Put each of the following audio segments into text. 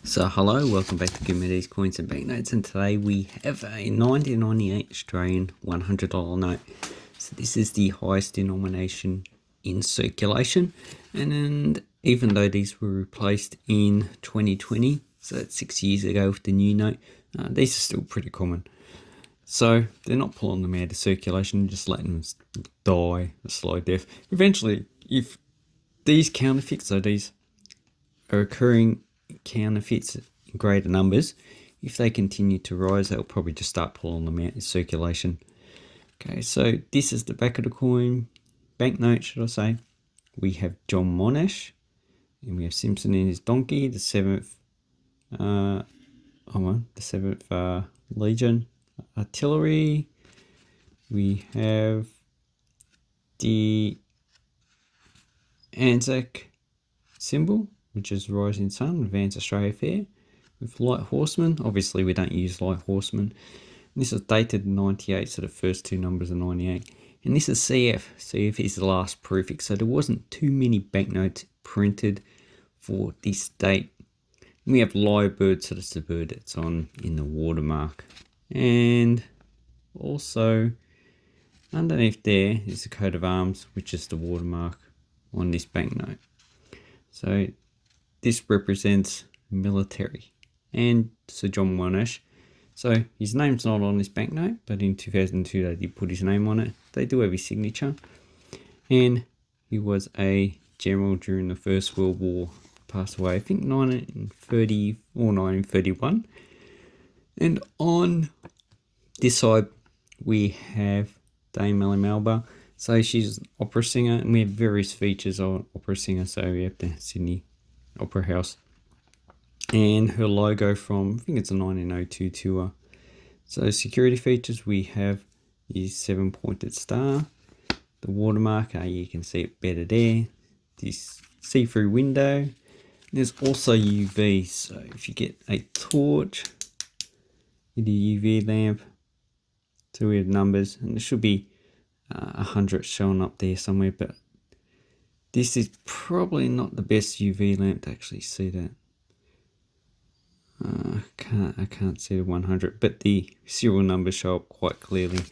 So hello, welcome back to Gummides Coins and Banknotes, and today we have a 1998 Australian $100 note. So this is the highest denomination in circulation, and even though these were replaced in 2020, so that's 6 years ago with the new note, these are still pretty common. So they're not pulling them out of circulation, just letting them die a slow death. Eventually, if these counterfeits, so these are occurring counterfeits in greater numbers, if they continue to rise, they'll probably just start pulling them out in circulation. Okay, so this is the back of the coin, banknote, should I say. We have John Monash, and we have Simpson in his donkey, the 7th, Legion Artillery. We have the Anzac symbol, which is Rising Sun, Advance Australia Fair, with Light Horseman. Obviously, we don't use Light Horseman. And this is dated 98, so the first two numbers are 98. And this is CF. CF is the last prefix, so there wasn't too many banknotes printed for this date. And we have Lyrebird, so that's the bird that's on in the watermark. And also, underneath there is the coat of arms, which is the watermark on this banknote. So this represents military and Sir John Monash. So his name's not on this banknote, but in 2002 they did put his name on it. They do have his signature. And he was a general during the First World War. Passed away, I think, 1930 or 1931. And on this side we have Dame Ellie Melba. So she's an opera singer, and we have various features on opera singer. So we have the Sydney Opera House, and her logo from, I think it's a 1902 tour. So security features, we have the 7-pointed star, the watermark, you can see it better there, this see-through window. There's also UV, so if you get a torch, get a UV lamp, so we have numbers, and there should be 100 showing up there somewhere, but this is probably not the best UV lamp to actually see that. I can't see the 100, but the serial numbers show up quite clearly.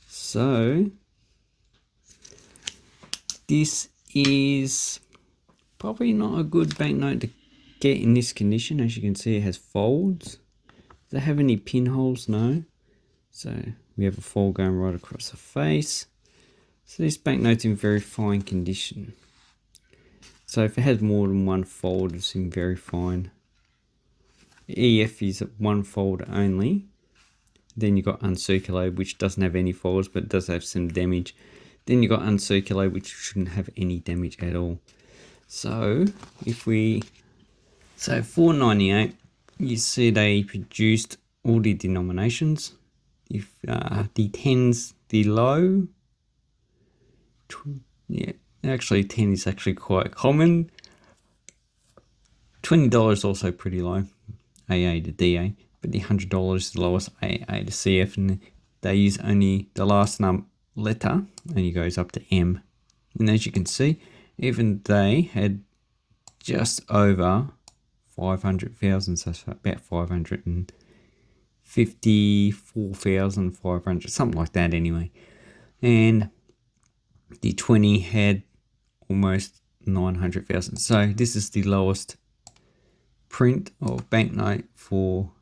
So this is probably not a good banknote to get in this condition. As you can see, it has folds. Does it have any pinholes? No. So we have a fold going right across the face. So this banknote's in very fine condition. So if it has more than one fold, it's in very fine. EF is one fold only. Then you've got uncirculated, which doesn't have any folds, but it does have some damage. Then you've got uncirculated, which shouldn't have any damage at all. So so for 98, you see they produced all the denominations. If the 10's the low, yeah, actually 10 is actually quite common. $20 also pretty low, AA to DA, but the $100 is the lowest, AA to CF, and they use only the last letter, only goes up to M. And as you can see, even they had just over 500,000, so about 554,500, something like that anyway. And the 20 had almost 900,000. So this is the lowest print of banknote for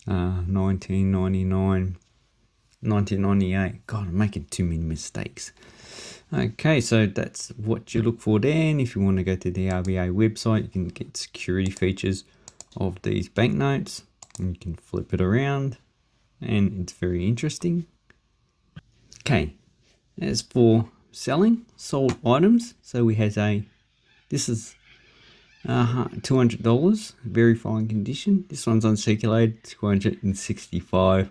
1999, 1998. God, I'm making too many mistakes. Okay, so that's what you look for there. And if you want to go to the RBA website, you can get security features of these banknotes, and you can flip it around, and it's very interesting. Okay, as for selling sold items, so we have this is $200, very fine condition. This one's uncirculated, 265.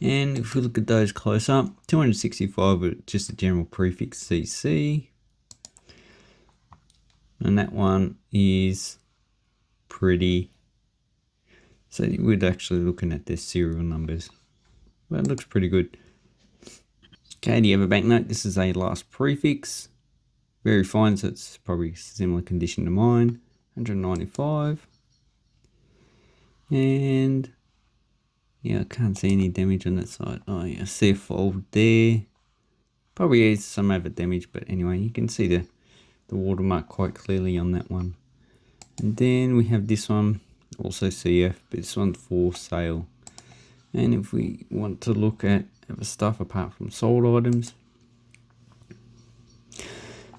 And if we look at those close up, 265 but just a general prefix CC. And that one is pretty, so we're actually looking at their serial numbers. Well, it looks pretty good. Okay, do you have a banknote? This is a last prefix. Very fine, so it's probably similar condition to mine. 195. And yeah, I can't see any damage on that side. Oh yeah, see a fold there. Probably is some other damage, but anyway, you can see the watermark quite clearly on that one. And then we have this one, also CF, but this one's for sale. And if we want to look at other stuff apart from sold items,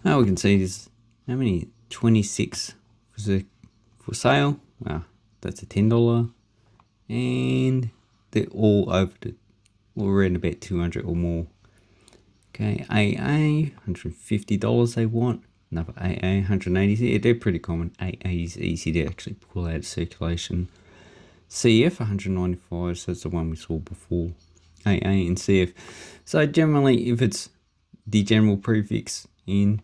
now we can see there's how many? 26 for sale. Wow, that's a $10. And they're all over the, or around about 200 or more. Okay, AA, $150 they want. Another AA, 180. Yeah, they're pretty common. AA is easy to actually pull out of circulation. CF, 195, so that's the one we saw before. AA and CF. So generally, if it's the general prefix in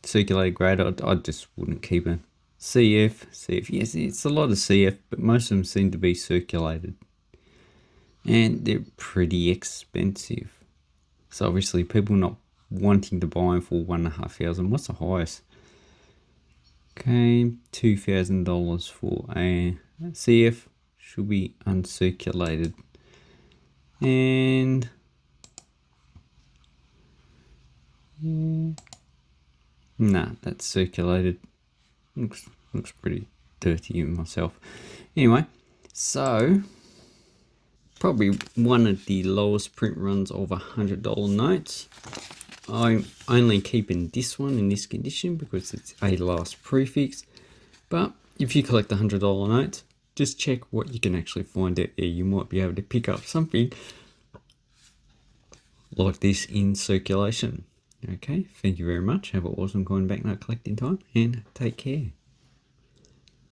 circulated grade, I just wouldn't keep it. CF, yes, it's a lot of CF, but most of them seem to be circulated. And they're pretty expensive. So obviously people not wanting to buy them for $1,500. What's the highest? Okay, $2,000 for a CF. Should be uncirculated. And yeah, nah, that's circulated. Looks pretty dirty myself. Anyway, so probably one of the lowest print runs of $100 notes. I'm only keeping this one in this condition because it's a last prefix. But if you collect the $100 notes, just check what you can actually find out there. You might be able to pick up something like this in circulation. Okay, thank you very much. Have an awesome coin banknote collecting time and take care.